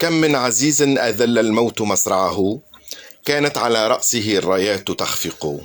كم من عزيز أذل الموت مصرعه، كانت على رأسه الرايات تخفق،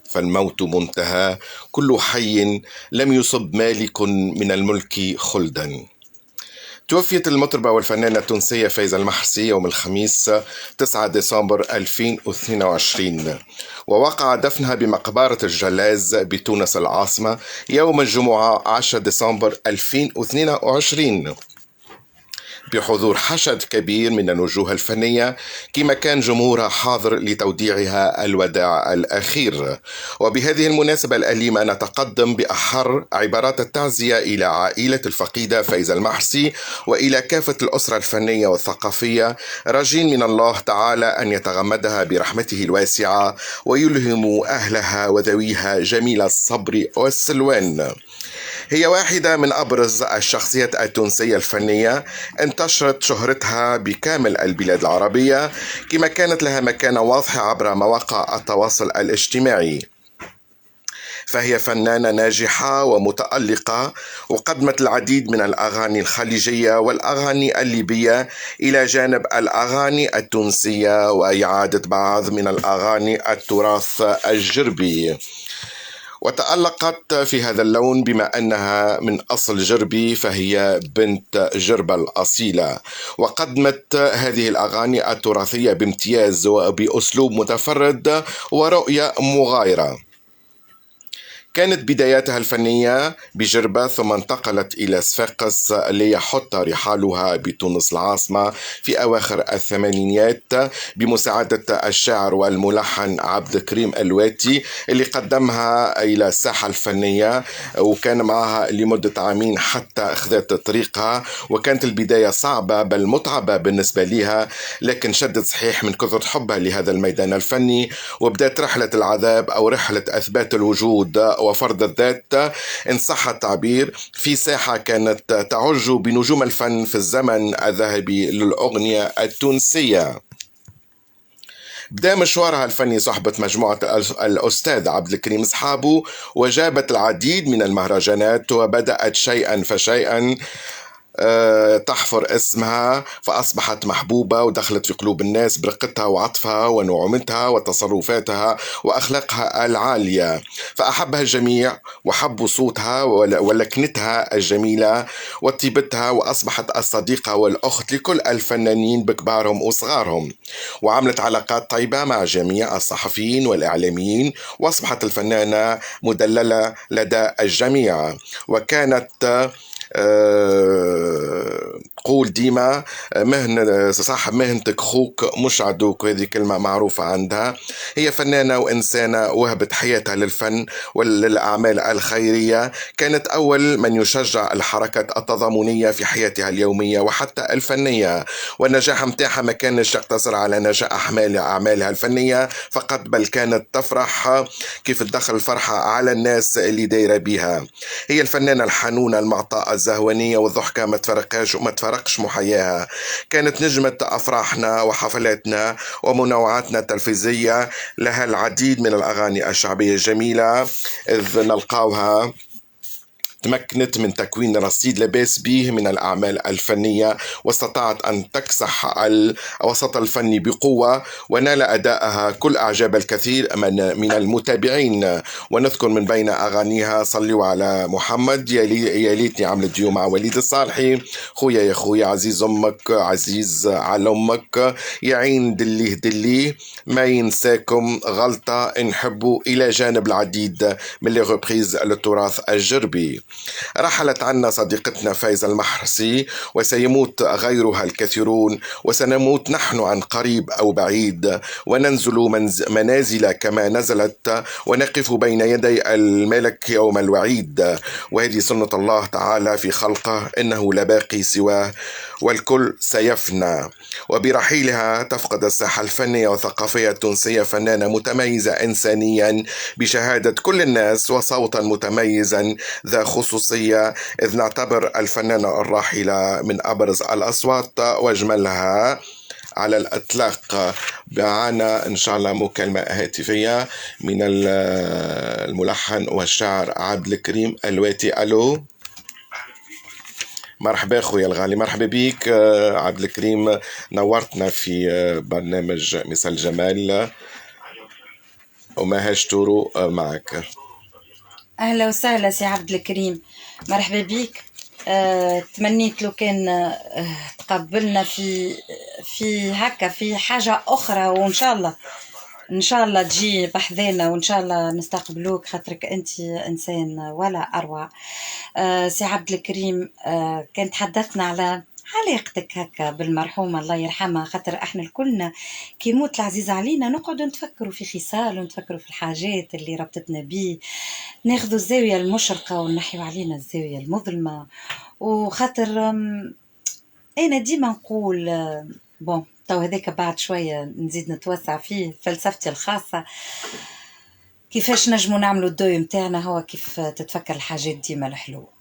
فالموت منتهى كل حي لم يصب مالك من الملك خلدا. توفيت المطربة والفنانة التونسية فايزة المحرسي يوم الخميس 9 ديسمبر 2022، ووقع دفنها بمقبرة الجلاز بتونس العاصمة يوم الجمعة 10 ديسمبر 2022 بحضور حشد كبير من الوجوه الفنية، كما كان جمهورها حاضر لتوديعها الوداع الأخير. وبهذه المناسبة الأليمة نتقدم بأحر عبارات التعزية إلى عائلة الفقيدة فايزة المحرسي وإلى كافة الأسرة الفنية والثقافية، راجين من الله تعالى أن يتغمدها برحمته الواسعة ويلهم أهلها وذويها جميل الصبر والسلوان. هي واحدة من أبرز الشخصيات التونسية الفنية، انتشرت شهرتها بكامل البلاد العربية، كما كانت لها مكانة واضحة عبر مواقع التواصل الاجتماعي. فهي فنانة ناجحة ومتألقة، وقدمت العديد من الأغاني الخليجية والأغاني الليبية إلى جانب الأغاني التونسية وإعادة بعض من الأغاني التراث الجربي. وتألقت في هذا اللون بما أنها من أصل جربي، فهي بنت جربة الأصيلة، وقدمت هذه الأغاني التراثية بامتياز وبأسلوب متفرد ورؤية مغايرة. كانت بداياتها الفنية بجربة، ثم انتقلت إلى صفاقس ليحط رحالها بتونس العاصمة في أواخر الثمانينيات بمساعدة الشاعر والملحن عبد الكريم الواتي، اللي قدمها إلى الساحة الفنية، وكان معها لمدة عامين حتى أخذت طريقها. وكانت البداية صعبة بل متعبة بالنسبة لها، لكن شدت صحيح من كثرة حبها لهذا الميدان الفني، وبدأت رحلة العذاب أو رحلة أثبات الوجود وفرض الذات إن صح التعبير في ساحة كانت تعج بنجوم الفن في الزمن الذهبي للأغنية التونسية. بدأ مشوارها الفني صحبة مجموعة الأستاذ عبد الكريم صحابو، وجابت العديد من المهرجانات، وبدأت شيئا فشيئا تحفر اسمها، فأصبحت محبوبة ودخلت في قلوب الناس برقتها وعطفها ونعومتها وتصرفاتها وأخلاقها العالية، فأحبها الجميع وحبوا صوتها ولكنتها الجميلة وطيبتها، وأصبحت الصديقة والأخت لكل الفنانين بكبارهم وصغارهم، وعملت علاقات طيبة مع جميع الصحفيين والإعلاميين، وأصبحت الفنانة مدللة لدى الجميع. وكانت قول ديما صاحب مهنتك خوك مش عدوك، وهذه كلمة معروفة عندها. هي فنانة وإنسانة وهبت حياتها للفن وللأعمال الخيرية، كانت أول من يشجع الحركات التضامنية في حياتها اليومية وحتى الفنية، والنجاح متاعها ما كانش يقتصر على نجاح أعمالها الفنية فقط، بل كانت تفرح كيف تدخل الفرحة على الناس اللي دايرة بيها. هي الفنانة الحنونة المعطاءة الزهوانية والضحكة ما تفرقش محياها، كانت نجمة أفراحنا وحفلاتنا ومنوعاتنا التلفزية، لها العديد من الأغاني الشعبية الجميلة، إذ نلقاوها تمكنت من تكوين رصيد لا بأس به من الأعمال الفنية، واستطاعت أن تكسح الوسط الفني بقوة، ونال أداءها كل أعجاب الكثير من المتابعين. ونذكر من بين أغانيها صلوا على محمد، يا ليتني عملت ديو مع وليد الصالحي، خويا يا خويا عزيز أمك عزيز على أمك، يا عين دليه دليه، ما ينساكم غلطة نحبوا، إلى جانب العديد من لي ريبريز للتراث الجربي. رحلت عنا صديقتنا فايزة المحرسي، وسيموت غيرها الكثيرون، وسنموت نحن عن قريب أو بعيد، وننزل منازل كما نزلت، ونقف بين يدي الملك يوم الوعيد، وهذه سنة الله تعالى في خلقه، إنه لا باقي سواه والكل سيفنى. وبرحيلها تفقد الساحة الفنية والثقافية التونسية فنانة متميزة إنسانيا بشهادة كل الناس، وصوتا متميزا ذا خصوصية، إذ نعتبر الفنانة الراحلة من أبرز الأصوات وأجملها على الإطلاق. معنا إن شاء الله مكالمة هاتفية من الملحن والشاعر عبد الكريم الواتي. ألو، مرحبا خويا الغالي، مرحبا بيك عبد الكريم، نورتنا في برنامج مثال جمال، وماهاش تورو معك. أهلا وسهلا سي عبد الكريم، مرحبا بيك. تمنيت لو كان تقبلنا في هكا في حاجة أخرى، وإن شاء الله إن شاء الله تجي بحذانا، وإن شاء الله نستقبلوك خاطرك أنت إنسان ولا أروع. سي عبد الكريم، كان تحدثنا على علاقتك هكا بالمرحومة الله يرحمها، خاطر احنا الكلنا كي يموت العزيز علينا نقعد نتفكروا في خصال ونتفكروا في الحاجات اللي ربطتنا بيه، ناخذوا الزاوية المشرقة ونحيو علينا الزاوية المظلمة. وخاطر انا ديما نقول بون تو هذاك بعد شوية نزيد نتوسع فيه فلسفتي الخاصة، كيفاش نجمو نعملوا الدوي متاعنا هو كيف تتفكر الحاجات ديما الحلوة.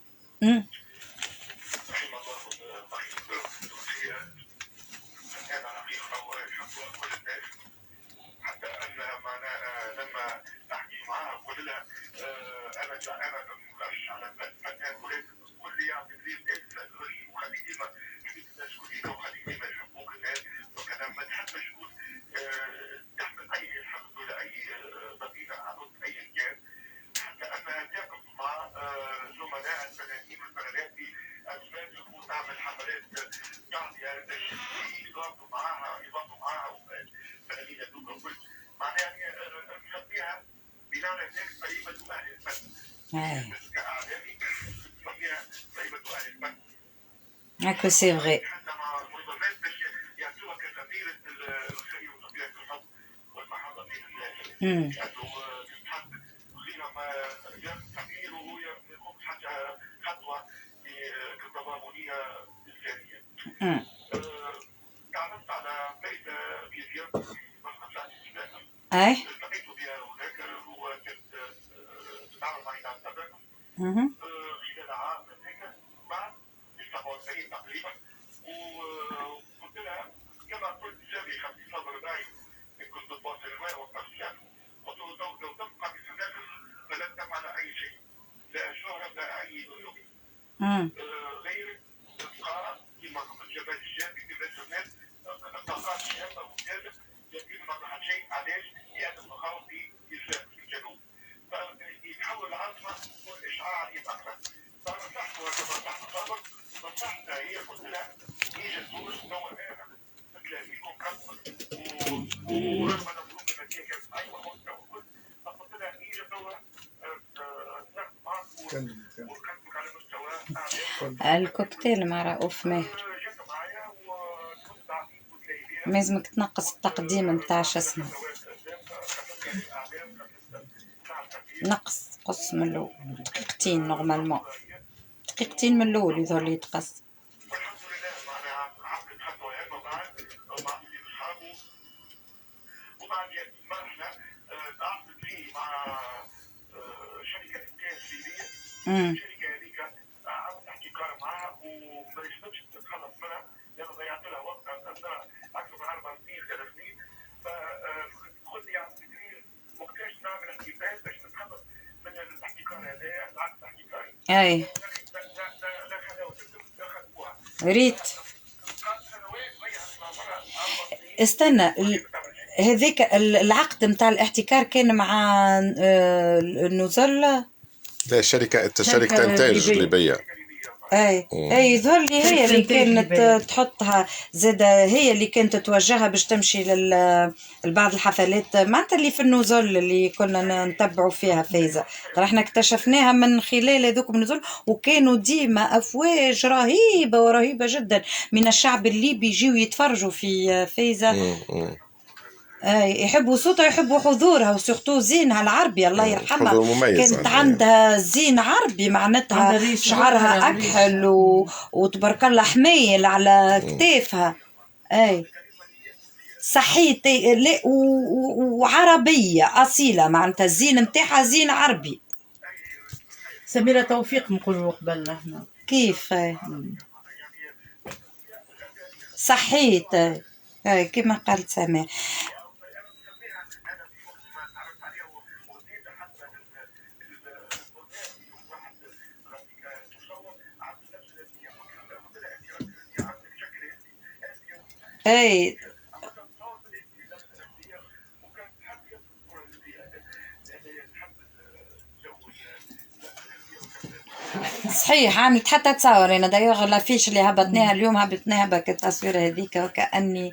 هاكو سي فغي. اي الكوكتيل مع رؤوف ماهر، لازمك تنقص التقديم متاع شو اسمه، قص من الاول دقيقتين نورمالمون، دقيقتين من الاول يظهر لي يتقص. اي ريت استنى، هذيك العقد متاع الاحتكار كان مع النزل، شركة إنتاج ليبية. اي يظهر لي هي اللي كانت تحطها زاد، هي اللي كانت توجهها باش تمشي لبعض الحفلات معناتها اللي في النزل اللي كنا نتبعوا فيها فايزة. طبعا احنا اكتشفناها من خلال هذوك النزل، وكانوا ديما افواج رهيبة ورهيبة جدا من الشعب الليبي يجيو يتفرجوا في فايزة. يحبوا صوتها يحبوا حضورها، وسورتو زينها العربي الله يرحمها كانت عندها زين عربي معناتها شعرها أكحل وتبارك الله حمايل على كتافها. اي صحيت وعربية أصيلة معناتها الزين متاعها زين عربي. سميرة توفيق نقولوا قبل هنا كيف صحيت كما قالت سمير. اي صحيح، عملت حتى تصور انا دايوغ لافيش اللي هبطناها اليوم، هبطناها بك التصويره هذيك وكاني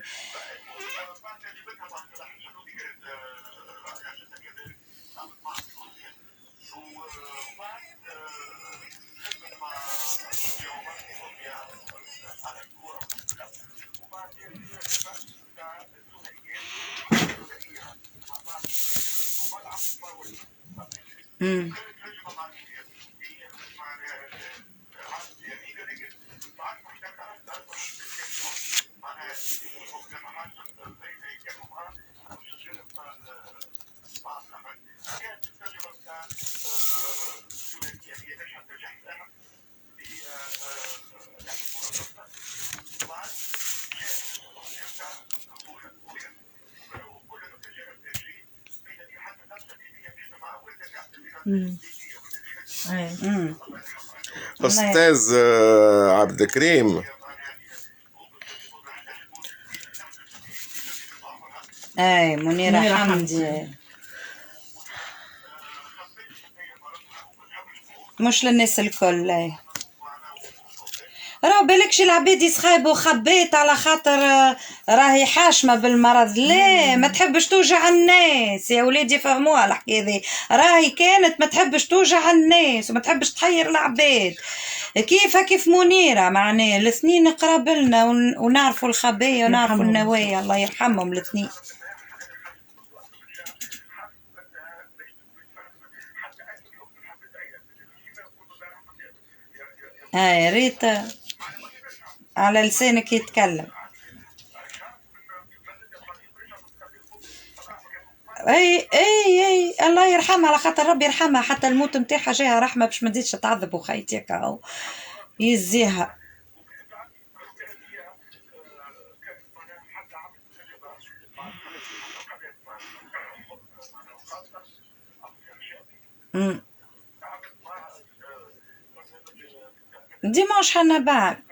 امم اي أستاذ عبد الكريم، اي منيره منيرة حمدي مش للناس الكل. اي راه بالكش العباد يسخايبوا خبيت على خاطر راهي حاشمه بالمرض، لا ما تحبش توجع الناس يا ولادي، فهموها الحكايه ذي، راهي كانت ما تحبش توجع الناس وما تحبش تحير العباد كيف منيره، معناه الاثنين قراب لنا ونعرفوا الخبايا ونعرفوا يرحمهم. النوايا، الله يرحمهم الاثنين. هاي ريت على لسانك يتكلم. اي الله يرحمها، على خاطر ربي يرحمها، حتى الموت نتاعها جاها رحمه باش ما تزيدش تعذب وخيتي هكا يزيها. ديمانش حنا بعد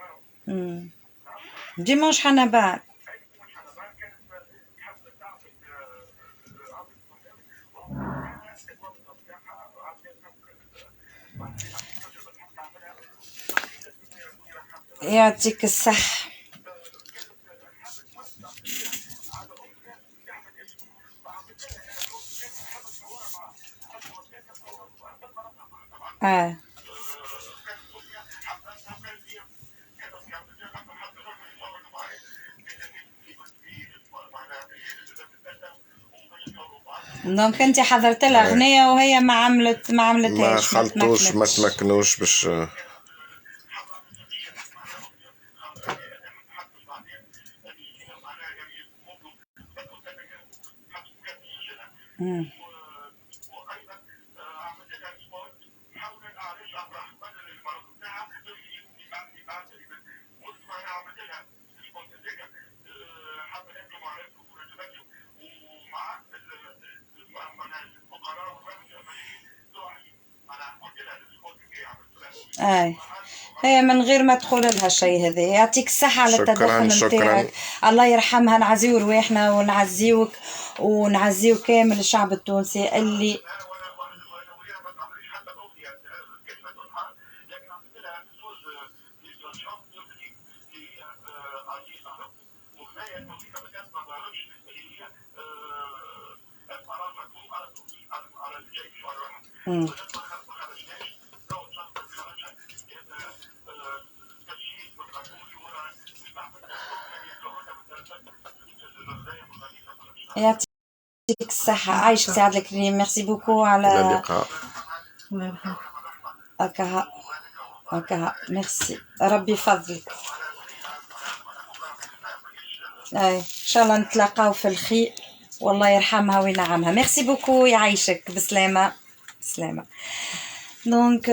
ديمانش حنا بعد يعطيك الصح. دونك انت حضرت لها اغنيه وهي ما عملتهاش، ما خلطوش ما تمكنوش باش هي من غير ما تقول لها الشيء هذا. يعطيك الصحة على التدخل نتاعك، الله يرحمها، نعزيو رواحنا ونعزيوك ونعزيو كامل الشعب التونسي اللي يعطيك الصحة. عايشك سي عبد الكريم، ميرسي بوكو على اللقاء. هكا ميرسي، ربي يفضلك. ان شاء الله نتلاقاو في الخير والله يرحمها وينعمها. ميرسي بوكو، يعيشك بسلامة. دونك